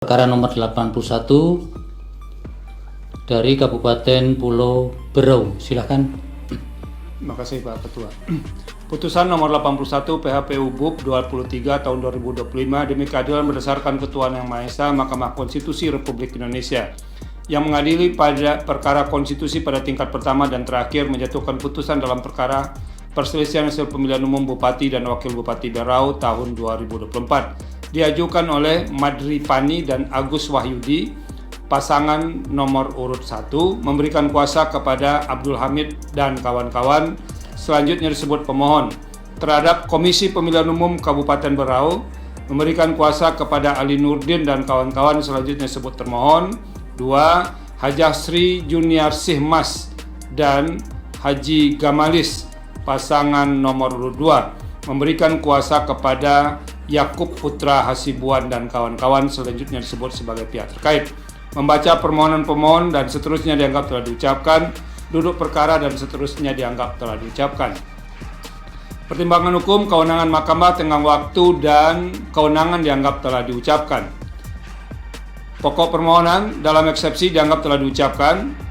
Perkara nomor 81 dari Kabupaten Pulau Berau. Silakan. Terima kasih Pak Ketua. Putusan nomor 81 PHPU BUP 23 tahun 2025 demi keadilan berdasarkan Ketuhanan Yang Maha Esa Mahkamah Konstitusi Republik Indonesia yang mengadili pada perkara konstitusi pada tingkat pertama dan terakhir menjatuhkan putusan dalam perkara perselisihan hasil pemilihan umum Bupati dan Wakil Bupati Berau tahun 2024 diajukan oleh Madri Pani dan Agus Wahyudi pasangan nomor urut 1 memberikan kuasa kepada Abdul Hamid dan kawan-kawan selanjutnya disebut pemohon terhadap Komisi Pemilihan Umum Kabupaten Berau memberikan kuasa kepada Ali Nurdin dan kawan-kawan selanjutnya disebut termohon 2. Hajah Sri Juniarsih Mas dan Haji Gamalis pasangan nomor urut 2 memberikan kuasa kepada Yakub Putra Hasibuan dan kawan-kawan selanjutnya disebut sebagai pihak terkait. Membaca permohonan pemohon dan seterusnya dianggap telah diucapkan, duduk perkara dan seterusnya dianggap telah diucapkan. Pertimbangan hukum, kewenangan mahkamah, tenggang waktu, dan kewenangan dianggap telah diucapkan. Pokok permohonan dalam eksepsi dianggap telah diucapkan.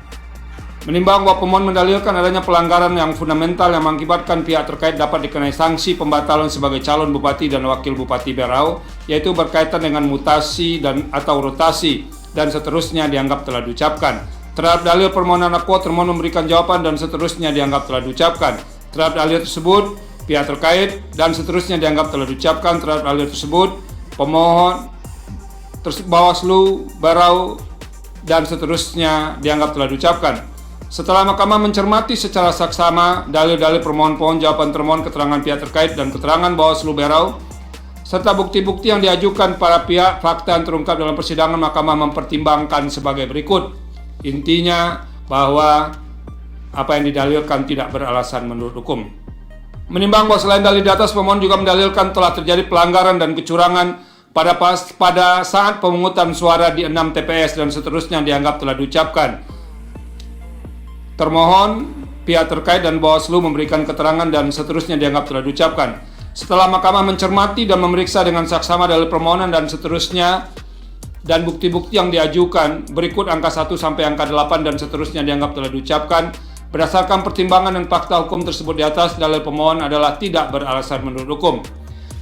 Menimbang bahwa pemohon mendalilkan adanya pelanggaran yang fundamental yang mengakibatkan pihak terkait dapat dikenai sanksi pembatalan sebagai calon bupati dan wakil bupati Berau, yaitu berkaitan dengan mutasi dan atau rotasi dan seterusnya dianggap telah diucapkan. Terhadap dalil permohonan akuo, termohon memberikan jawaban dan seterusnya dianggap telah diucapkan. Terhadap dalil tersebut, pihak terkait dan seterusnya dianggap telah diucapkan. Terhadap dalil tersebut, pemohon Bawaslu Berau dan seterusnya dianggap telah diucapkan. Setelah mahkamah mencermati secara saksama dalil-dalil permohon pohon, jawaban termohon, keterangan pihak terkait dan keterangan Bawaslu Berau serta bukti-bukti yang diajukan para pihak, fakta yang terungkap dalam persidangan, mahkamah mempertimbangkan sebagai berikut. Intinya bahwa apa yang didalilkan tidak beralasan menurut hukum. Menimbang bahwa selain dalil di atas, pemohon juga mendalilkan telah terjadi pelanggaran dan kecurangan pada saat pemungutan suara di 6 TPS dan seterusnya dianggap telah diucapkan. Termohon, pihak terkait dan Bawaslu memberikan keterangan dan seterusnya dianggap telah diucapkan. Setelah mahkamah mencermati dan memeriksa dengan saksama dalil permohonan dan seterusnya dan bukti-bukti yang diajukan, berikut angka 1 sampai angka 8 dan seterusnya dianggap telah diucapkan. Berdasarkan pertimbangan dan fakta hukum tersebut di atas, dalil pemohon adalah tidak beralasan menurut hukum.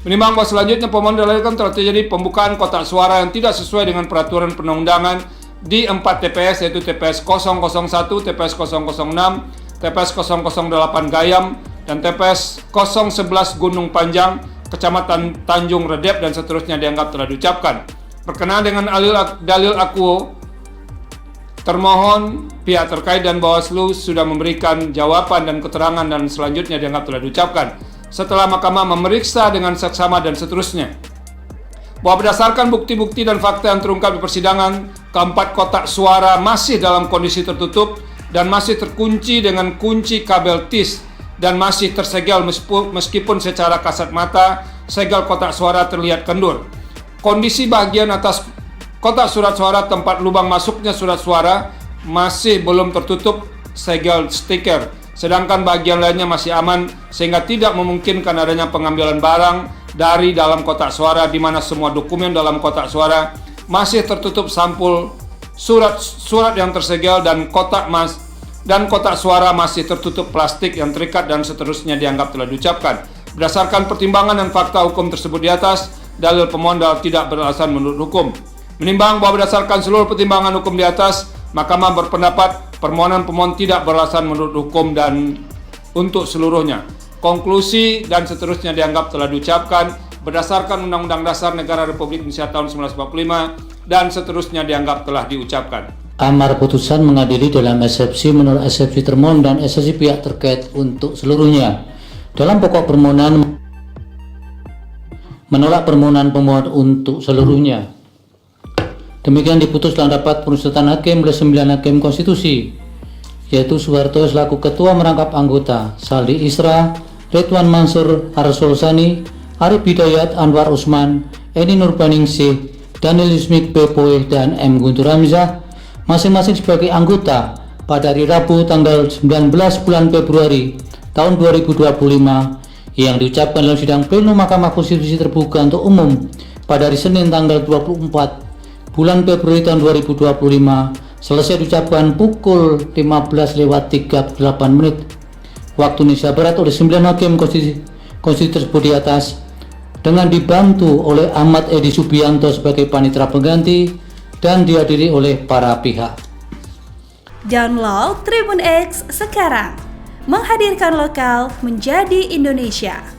Menimbang bahwa selanjutnya pemohon dalilkan telah terjadi pembukaan kotak suara yang tidak sesuai dengan peraturan perundang-undangan di 4 TPS, yaitu TPS 001, TPS 006, TPS 008 Gayam, dan TPS 011 Gunung Panjang, Kecamatan Tanjung Redep, dan seterusnya dianggap telah diucapkan. Berkenaan dengan dalil akuo, termohon, pihak terkait dan Bawaslu sudah memberikan jawaban dan keterangan dan selanjutnya dianggap telah diucapkan. Setelah mahkamah memeriksa dengan saksama dan seterusnya, bahwa berdasarkan bukti-bukti dan fakta yang terungkap di persidangan, keempat kotak suara masih dalam kondisi tertutup dan masih terkunci dengan kunci kabel TIS dan masih tersegel meskipun secara kasat mata segel kotak suara terlihat kendur. Kondisi bagian atas kotak surat suara tempat lubang masuknya surat suara masih belum tertutup segel stiker, sedangkan bagian lainnya masih aman sehingga tidak memungkinkan adanya pengambilan barang dari dalam kotak suara, di mana semua dokumen dalam kotak suara masih tertutup sampul surat yang tersegel dan kotak suara masih tertutup plastik yang terikat dan seterusnya dianggap telah diucapkan. Berdasarkan pertimbangan dan fakta hukum tersebut di atas, dalil pemohon tidak beralasan menurut hukum. Menimbang bahwa berdasarkan seluruh pertimbangan hukum di atas, mahkamah berpendapat permohonan pemohon tidak beralasan menurut hukum dan untuk seluruhnya. Konklusi dan seterusnya dianggap telah diucapkan berdasarkan Undang-Undang Dasar Negara Republik Indonesia tahun 1945 dan seterusnya dianggap telah diucapkan. Amar putusan mengadili dalam eksepsi menurut eksepsi termohon dan eksepsi pihak terkait untuk seluruhnya. Dalam pokok permohonan menolak permohonan pemohon untuk seluruhnya. Demikian diputus dalam rapat pemusatan hakim oleh 9 hakim konstitusi, yaitu Soeharto selaku ketua merangkap anggota, Saldi Isra, Ridwan Mansur Arsulsani, Arif Hidayat, Anwar Usman, Eni Nurbaningsih, Daniel Yusmik Bepoe, dan M. Guntur Hamzah, masing-masing sebagai anggota pada hari Rabu tanggal 19 bulan Februari tahun 2025 yang diucapkan dalam sidang pleno Mahkamah Konstitusi terbuka untuk umum pada hari Senin tanggal 24 bulan Februari tahun 2025 selesai diucapkan pukul 15:38 waktu Indonesia Barat oleh 9 hakim konstitusi tersebut di atas, dengan dibantu oleh Ahmad Edi Subianto sebagai panitera pengganti dan dihadiri oleh para pihak. Download Tribun X sekarang, menghadirkan lokal menjadi Indonesia.